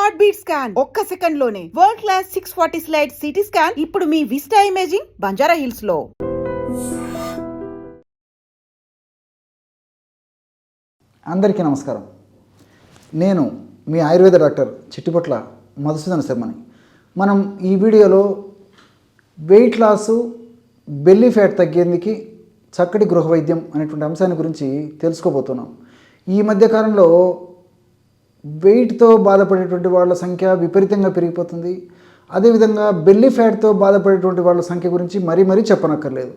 Heart beat scan ఒక్క second లోనే world class 640 slide CT scan ఇప్పుడు మీ విస్టా ఇమేజింగ్ బంజారా హిల్స్ లో. అందరికీ నమస్కారం. నేను మీ ఆయుర్వేద డాక్టర్ చిట్టిపట్ల మధుసూదన శర్మని. మనం ఈ వీడియోలో వెయిట్ లాసు, బెల్లీ ఫ్యాట్ తగ్గేందుకు చక్కటి గృహ వైద్యం అనేటువంటి అంశాన్ని గురించి తెలుసుకోబోతున్నాం. ఈ మధ్యకాలంలో వెయిట్తో బాధపడేటువంటి వాళ్ళ సంఖ్య విపరీతంగా పెరిగిపోతుంది. అదేవిధంగా బెల్లీ ఫ్యాట్తో బాధపడేటువంటి వాళ్ళ సంఖ్య గురించి మరీ చెప్పనక్కర్లేదు.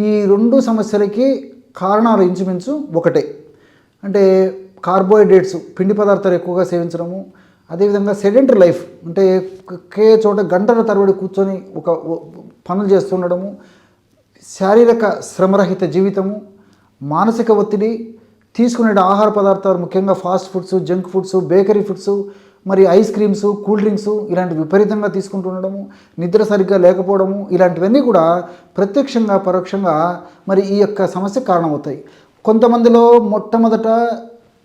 ఈ రెండు సమస్యలకి కారణాలు ఇంచుమించు ఒకటే. అంటే కార్బోహైడ్రేట్స్, పిండి పదార్థాలు ఎక్కువగా సేవించడము, అదేవిధంగా సెడెంటరీ లైఫ్, అంటే ఒకే చోట గంటల తరబడి కూర్చొని ఒక పనులు చేస్తుండడము, శారీరక శ్రమరహిత జీవితము, మానసిక ఒత్తిడి, తీసుకునే ఆహార పదార్థాలు ముఖ్యంగా fast foods, junk foods, bakery foods, మరి ఐస్ క్రీమ్స్, కూల్ డ్రింక్స్ ఇలాంటి విపరీతంగా తీసుకుంటుండడము, నిద్ర సరిగ్గా లేకపోవడము, ఇలాంటివన్నీ కూడా ప్రత్యక్షంగా పరోక్షంగా మరి ఈ యొక్క సమస్య కారణమవుతాయి. కొంతమందిలో మొట్టమొదట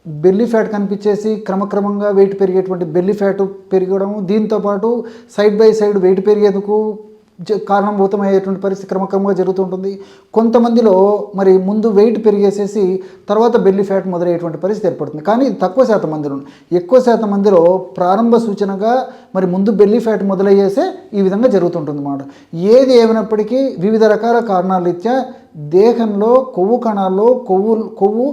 బెల్లీ ఫ్యాట్ కనిపించేసి క్రమక్రమంగా వెయిట్ పెరిగేటువంటి బెల్లీ ఫ్యాట్ పెరగడము, దీంతోపాటు సైడ్ బై సైడ్ వెయిట్ పెరిగేందుకు కారణభూతమయ్యేటువంటి పరిస్థితి క్రమక్రమంగా జరుగుతుంటుంది. కొంతమందిలో మరి ముందు వెయిట్ పెరిగేసేసి తర్వాత బెల్లీ ఫ్యాట్ మొదలయ్యేటువంటి పరిస్థితి ఏర్పడుతుంది. కానీ ఇది తక్కువ శాతం మందిలో. ఎక్కువ శాతం మందిలో ప్రారంభ సూచనగా మరి ముందు బెల్లీ ఫ్యాట్ మొదలయ్యేసే ఈ విధంగా జరుగుతుంటుంది అన్నమాట. ఏది ఏమైనప్పటికీ వివిధ రకాల కారణాల రీత్యా దేహంలో కొవ్వు కణాల్లో కొవ్వు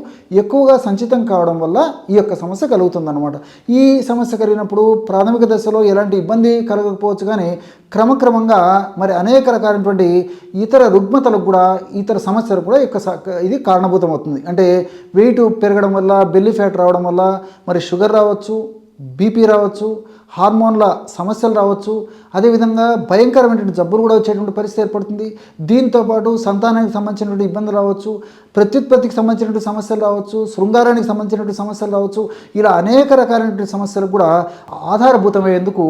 ఎక్కువగా సంచితం కావడం వల్ల ఈ యొక్క సమస్య కలుగుతుందన్నమాట. ఈ సమస్య కలిగినప్పుడు ప్రాథమిక దశలో ఎలాంటి ఇబ్బంది కలగకపోవచ్చు, కానీ క్రమక్రమంగా మరి అనేక రకాలైనటువంటి ఇతర రుగ్మతలకు కూడా, ఇతర సమస్యలకు కూడా ఇది కారణభూతం అవుతుంది. అంటే వెయిట్ పెరగడం వల్ల, బెల్లీ ఫ్యాట్ రావడం వల్ల మరి షుగర్ రావచ్చు, బీపీ రావచ్చు, హార్మోన్ల సమస్యలు రావచ్చు, అదేవిధంగా భయంకరమైనటువంటి జబ్బులు కూడా వచ్చేటువంటి పరిస్థితి ఏర్పడుతుంది. దీంతోపాటు సంతానానికి సంబంధించినటువంటి ఇబ్బందులు రావచ్చు, ప్రత్యుత్పత్తికి సంబంధించినటువంటి సమస్యలు రావచ్చు, శృంగారానికి సంబంధించినటువంటి సమస్యలు రావచ్చు. ఇలా అనేక రకాలైనటువంటి సమస్యలకు కూడా ఆధారభూతమయ్యేందుకు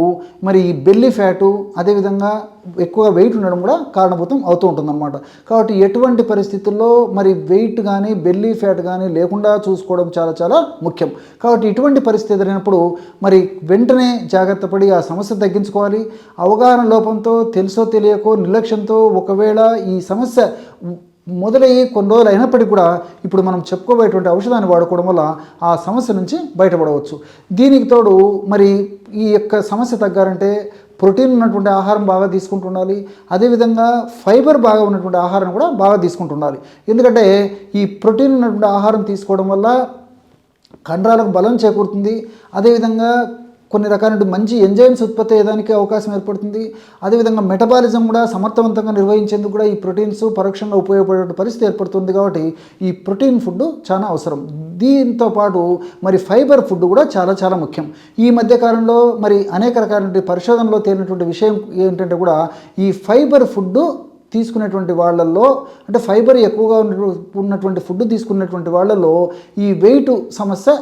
మరి ఈ బెల్లీ ఫ్యాటు, అదేవిధంగా ఎక్కువగా వెయిట్ ఉండడం కూడా కారణభూతం అవుతూ ఉంటుందన్నమాట. కాబట్టి ఎటువంటి పరిస్థితుల్లో మరి వెయిట్ కానీ బెల్లీ ఫ్యాట్ కానీ లేకుండా చూసుకోవడం చాలా ముఖ్యం. కాబట్టి ఇటువంటి పరిస్థితి ఎదురైనప్పుడు మరి వెంటనే జాగ్రత్త పడి ఆ సమస్య తగ్గించుకోవాలి. అవగాహన లోపంతో, తెలుసో తెలియకో, నిర్లక్ష్యంతో ఒకవేళ ఈ సమస్య మొదలయ్యి కొన్ని రోజులు అయినప్పటికీ కూడా ఇప్పుడు మనం చెప్పుకోబోయేటువంటి ఔషధాన్ని వాడుకోవడం వల్ల ఆ సమస్య నుంచి బయటపడవచ్చు. దీనికి తోడు మరి ఈ యొక్క సమస్య తగ్గాలంటే ప్రోటీన్ ఉన్నటువంటి ఆహారం బాగా తీసుకుంటుండాలి. అదేవిధంగా ఫైబర్ బాగా ఉన్నటువంటి ఆహారం కూడా బాగా తీసుకుంటుండాలి. ఎందుకంటే ఈ ప్రోటీన్ ఉన్నటువంటి ఆహారం తీసుకోవడం వల్ల కండరాలకు బలం చేకూరుతుంది. అదేవిధంగా కొన్ని రకాల మంచి ఎంజైమ్స్ ఉత్పత్తి అయ్యేదానికి అవకాశం ఏర్పడుతుంది. అదేవిధంగా మెటబాలిజం కూడా సమర్థవంతంగా నిర్వహించేందుకు కూడా ఈ ప్రోటీన్స్ పరోక్షంగా ఉపయోగపడే పరిస్థితి ఏర్పడుతుంది. కాబట్టి ఈ ప్రోటీన్ ఫుడ్ చాలా అవసరం. దీంతో పాటు మరి ఫైబర్ ఫుడ్ కూడా చాలా ముఖ్యం. ఈ మధ్యకాలంలో మరి అనేక రకాల పరిశోధనలో తేలినటువంటి విషయం ఏంటంటే కూడా ఈ ఫైబర్ ఫుడ్ తీసుకునేటువంటి వాళ్ళల్లో, అంటే ఫైబర్ ఎక్కువగా ఉన్నటువంటి ఫుడ్ తీసుకున్నటువంటి వాళ్ళల్లో ఈ వెయిట్ సమస్య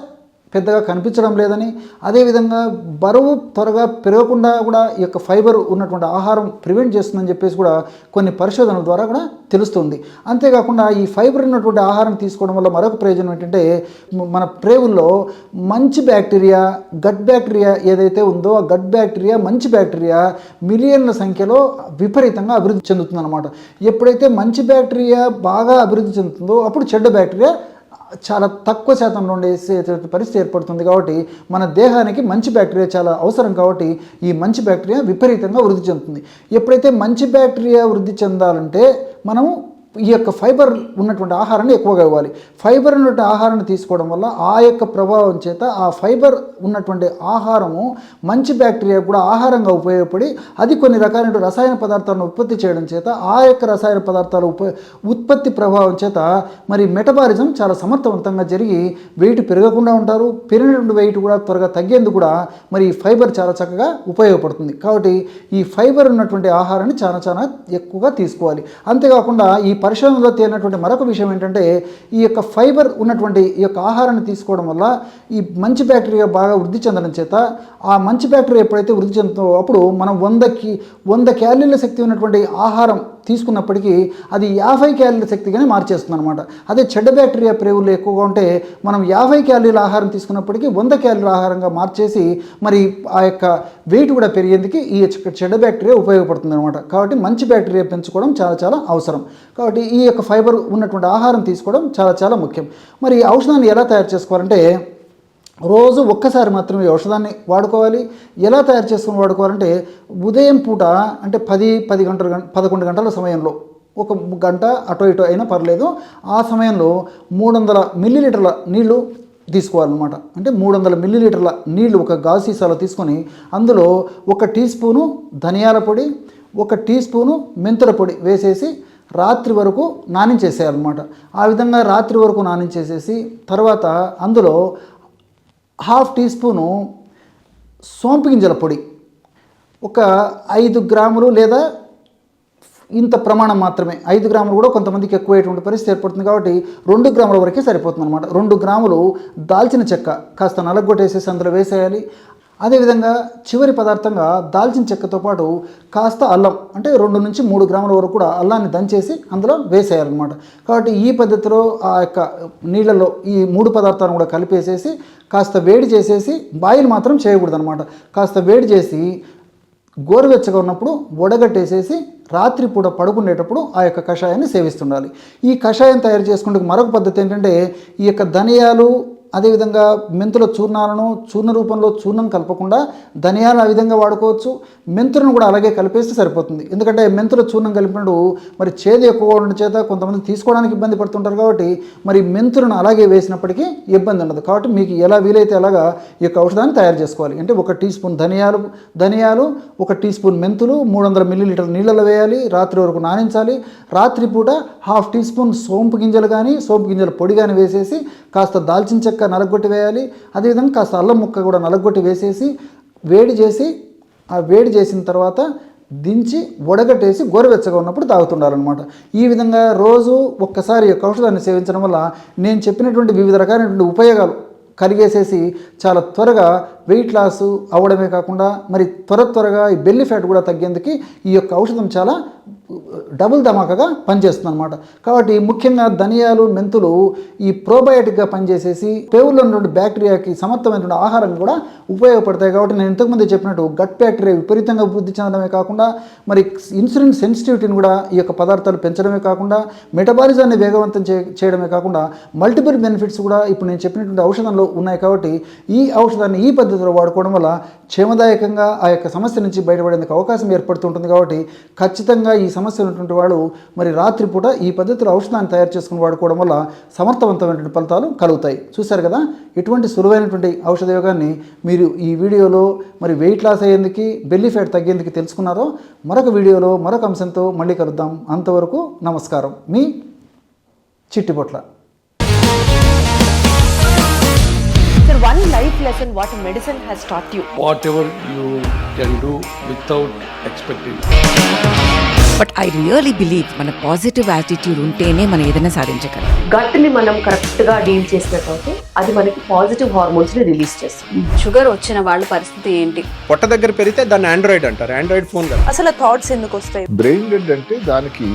పెద్దగా కనిపించడం లేదని, అదేవిధంగా బరువు త్వరగా పెరగకుండా కూడా ఈ యొక్క ఫైబర్ ఉన్నటువంటి ఆహారం ప్రివెంట్ చేస్తుందని చెప్పేసి కూడా కొన్ని పరిశోధనల ద్వారా కూడా తెలుస్తుంది. అంతేకాకుండా ఈ ఫైబర్ ఉన్నటువంటి ఆహారం తీసుకోవడం వల్ల మరొక ప్రయోజనం ఏంటంటే మన ప్రేవుల్లో మంచి బ్యాక్టీరియా, గట్ బ్యాక్టీరియా ఏదైతే ఉందో ఆ గట్ బ్యాక్టీరియా, మంచి బ్యాక్టీరియా మిలియన్ల సంఖ్యలో విపరీతంగా అభివృద్ధి చెందుతుందన్నమాట. ఎప్పుడైతే మంచి బ్యాక్టీరియా బాగా అభివృద్ధి చెందుతుందో అప్పుడు చెడ్డ బ్యాక్టీరియా చాలా తక్కువ శాతంలో ఉండేసే పరిస్థితి ఏర్పడుతుంది. కాబట్టి మన దేహానికి మంచి బ్యాక్టీరియా చాలా అవసరం. కాబట్టి ఈ మంచి బ్యాక్టీరియా విపరీతంగా వృద్ధి చెందుతుంది. ఎప్పుడైతే మంచి బ్యాక్టీరియా వృద్ధి చెందాలంటే మనము ఈ యొక్క ఫైబర్ ఉన్నటువంటి ఆహారాన్ని ఎక్కువగా ఇవ్వాలి. ఫైబర్ ఉన్నటువంటి ఆహారాన్ని తీసుకోవడం వల్ల ఆ యొక్క ప్రభావం చేత ఆ ఫైబర్ ఉన్నటువంటి ఆహారము మంచి బ్యాక్టీరియా కూడా ఆహారంగా ఉపయోగపడి అది కొన్ని రకాలైన రసాయన పదార్థాలను ఉత్పత్తి చేయడం చేత ఆ యొక్క రసాయన పదార్థాల ఉత్పత్తి ప్రభావం చేత మరి మెటబాలిజం చాలా సమర్థవంతంగా జరిగి వెయిట్ పెరగకుండా ఉంటారు. పెరిగినటువంటి వెయిట్ కూడా త్వరగా తగ్గేందుకు కూడా మరి ఈ ఫైబర్ చాలా చక్కగా ఉపయోగపడుతుంది. కాబట్టి ఈ ఫైబర్ ఉన్నటువంటి ఆహారాన్ని చాలా ఎక్కువగా తీసుకోవాలి. అంతేకాకుండా ఈ పరిశోధనలో తేలినటువంటి మరొక విషయం ఏంటంటే ఈ యొక్క ఫైబర్ ఉన్నటువంటి ఈ యొక్క ఆహారాన్ని తీసుకోవడం వల్ల ఈ మంచి బ్యాక్టీరియా బాగా వృద్ధి చెందడం చేత ఆ మంచి బ్యాక్టీరియా ఎప్పుడైతే వృద్ధి చెందుతుందో అప్పుడు మనం 100 క్యాలరీల శక్తి ఉన్నటువంటి ఆహారం తీసుకున్నప్పటికీ అది 50 క్యాలరీల శక్తిగానే మార్చేస్తుంది అనమాట. అదే చెడ్డ బ్యాక్టీరియా ప్రేవులు ఎక్కువగా ఉంటే మనం 50 క్యాలరీల ఆహారం తీసుకున్నప్పటికీ 100 క్యాలరీల ఆహారంగా మార్చేసి మరి ఆ యొక్క వెయిట్ కూడా పెరిగేందుకు ఈ చెడ్డ బ్యాక్టీరియా ఉపయోగపడుతుంది అనమాట. కాబట్టి మంచి బ్యాక్టీరియా పెంచుకోవడం చాలా చాలా అవసరం. కాబట్టి ఈ యొక్క ఫైబర్ ఉన్నటువంటి ఆహారం తీసుకోవడం చాలా చాలా ముఖ్యం. మరి ఈ ఔషధాన్ని ఎలా తయారు చేసుకోవాలంటే రోజు ఒక్కసారి మాత్రమే ఈ ఔషధాన్ని వాడుకోవాలి. ఎలా తయారు చేసుకుని వాడుకోవాలంటే ఉదయం పూట అంటే 11 గంటల సమయంలో, ఒక గంట అటో ఇటో అయినా పర్లేదు, ఆ సమయంలో 300 మిల్లీలీటర్ల నీళ్లు తీసుకోవాలన్నమాట. అంటే 300 మిల్లీలీటర్ల నీళ్లు ఒక గాజు సీసాలో తీసుకొని అందులో 1 టీ స్పూను ధనియాల పొడి, 1 టీ స్పూను మెంతుల పొడి వేసేసి రాత్రి వరకు నానించేసేయాలన్నమాట. ఆ విధంగా రాత్రి వరకు నానించేసేసి తర్వాత అందులో 1/2 టీ స్పూను సోంపు గింజల పొడి, ఒక 5 గ్రాములు లేదా ఇంత ప్రమాణం మాత్రమే, 5 గ్రాములు కూడా కొంతమందికి ఎక్కువైనటువంటి పరిస్థితి ఏర్పడుతుంది కాబట్టి 2 గ్రాముల వరకే సరిపోతుంది అనమాట. 2 గ్రాములు దాల్చిన చెక్క కాస్త నలగొట్టేసేసి అందులో వేసేయాలి. అదేవిధంగా చివరి పదార్థంగా దాల్చిన చెక్కతో పాటు కాస్త అల్లం, అంటే 2 నుంచి 3 గ్రాముల వరకు కూడా అల్లాన్ని దంచేసి అందులో వేసేయాలన్నమాట. కాబట్టి ఈ పద్ధతిలో ఆ యొక్క నీళ్ళలో ఈ 3 పదార్థాలను కూడా కలిపేసేసి కాస్త వేడి చేసేసి, బాయిల్ మాత్రం చేయకూడదు అనమాట, కాస్త వేడి చేసి గోరువెచ్చగా ఉన్నప్పుడు వడగట్టేసేసి రాత్రిపూట పడుకునేటప్పుడు ఆ యొక్క కషాయాన్ని సేవిస్తుండాలి. ఈ కషాయం తయారు చేసుకుంటే మరొక పద్ధతి ఏంటంటే ఈ యొక్క ధనియాలు అదేవిధంగా మెంతుల చూర్ణాలను చూర్ణ రూపంలో చూర్ణం కలపకుండా ధనియాలు ఆ విధంగా వాడుకోవచ్చు. మెంతులను కూడా అలాగే కలిపేస్తే సరిపోతుంది. ఎందుకంటే మెంతుల చూర్ణం కలిపినప్పుడు మరి చేదు ఎక్కువగా ఉండడం చేత కొంతమంది తీసుకోవడానికి ఇబ్బంది పడుతుంటారు. కాబట్టి మరి మెంతులను అలాగే వేసినప్పటికీ ఇబ్బంది ఉండదు. కాబట్టి మీకు ఎలా వీలైతే అలాగా ఈ యొక్క ఔషధాన్ని తయారు చేసుకోవాలి. అంటే 1 టీ స్పూన్ ధనియాలు 1 టీ స్పూన్ మెంతులు 300 మిల్లీలీటర్ల నీళ్ళలో వేయాలి, రాత్రి వరకు నానించాలి. రాత్రిపూట 1/2 టీ స్పూన్ సోంపు గింజల పొడి కానీ వేసేసి కాస్త దాల్చిన చెక్క నలగొట్టి వేయాలి. అదేవిధంగా కాస్త అల్లం ముక్క కూడా నలగొట్టి వేసేసి వేడి చేసిన తర్వాత దించి వడగట్టేసి గోరువెచ్చగా ఉన్నప్పుడు తాగుతుండాలన్నమాట. ఈ విధంగా రోజు ఒక్కసారి యొక్క ఔషధాన్ని సేవించడం వల్ల నేను చెప్పినటువంటి వివిధ రకాలైనటువంటి ఉపయోగాలు కలిగేసేసి చాలా త్వరగా వెయిట్ లాస్ అవ్వడమే కాకుండా మరి త్వరగా ఈ బెల్లీ ఫ్యాట్ కూడా తగ్గేందుకు ఈ యొక్క ఔషధం చాలా డబుల్ ధమాకాగా పనిచేస్తుంది అనమాట. కాబట్టి ముఖ్యంగా ధనియాలు మెంతులు ఈ ప్రోబయోటిక్గా పనిచేసేసి పేవుల్లో ఉన్నటువంటి బ్యాక్టీరియాకి సమర్థమైనటువంటి ఆహారం కూడా ఉపయోగపడతాయి. కాబట్టి నేను ఇంతకుముందే చెప్పినట్టు గట్ బ్యాక్టీరియా విపరీతంగా వృద్ధి చెందడమే కాకుండా మరి ఇన్సులిన్ సెన్సిటివిటీని కూడా ఈ యొక్క పదార్థాలు పెంచడమే కాకుండా మెటబాలిజాన్ని వేగవంతం చేయడమే కాకుండా మల్టిపుల్ బెనిఫిట్స్ కూడా ఇప్పుడు నేను చెప్పినటువంటి ఔషధంలో ఉన్నాయి. కాబట్టి ఈ ఔషధాన్ని ఈ పద్ధతిలో వాడుకోవడం వల్ల క్షేమదాయకంగా ఆ యొక్క సమస్య నుంచి బయటపడేందుకు అవకాశం ఏర్పడుతుంటుంది. కాబట్టి ఖచ్చితంగా ఈ సమస్య ఉన్నటువంటి వాడు మరి రాత్రిపూట ఈ పద్ధతిలో ఔషధాన్ని తయారు చేసుకుని వాడుకోవడం వల్ల సమర్థవంతమైనటువంటి ఫలితాలు కలుగుతాయి. చూశారు కదా, ఇటువంటి సులువైనటువంటి ఔషధ యోగాన్ని మీరు ఈ వీడియోలో మరి వెయిట్ లాస్ అయ్యేందుకు బెల్లీ ఫ్యాట్ తగ్గేందుకు తెలుసుకున్నారో. మరొక వీడియోలో మరొక అంశంతో మళ్ళీ కలుద్దాం. అంతవరకు నమస్కారం. మీ Chittipotla. Sir, one life lesson what medicine has taught you. Whatever you can do without expecting. But I really believe మన పాజిటివ్ యాటిట్యూడ్ ఉంటేనే మనం ఏదైనా సాధించగలం. గట్ ని మనం కరెక్ట్ గా డీల్ చేసినట్లయితే అది మనకి పాజిటివ్ హార్మోన్స్ ని రిలీజ్ చేస్తుంది. షుగర్ వచ్చిన వాళ్ళ పరిస్థితి ఏంటి? పొట్ట దగ్గర పెరిగితే దాన్ని ఆండ్రాయిడ్ అంటారు, ఆండ్రాయిడ్ ఫోన్ కదా. అసలు థాట్స్ ఎందుకు వస్తాయి? బ్రెయిన్ డెడ్ అంటే దానికి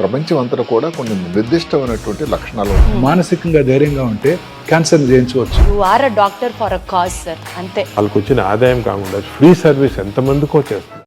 ప్రపంచం అంతా కూడా కొన్ని నిర్దిష్టమైనటువంటి లక్షణాలు ఉన్నాయి. మానసికంగా ధైర్యంగా ఉంటే క్యాన్సర్ జయించవచ్చు. You are a doctor for a cause sir, అంతే. వాళ్ళకి వచ్చిన ఆదాయం కాకుండా ఫ్రీ సర్వీస్ ఎంతమందికో చేస్తుంది.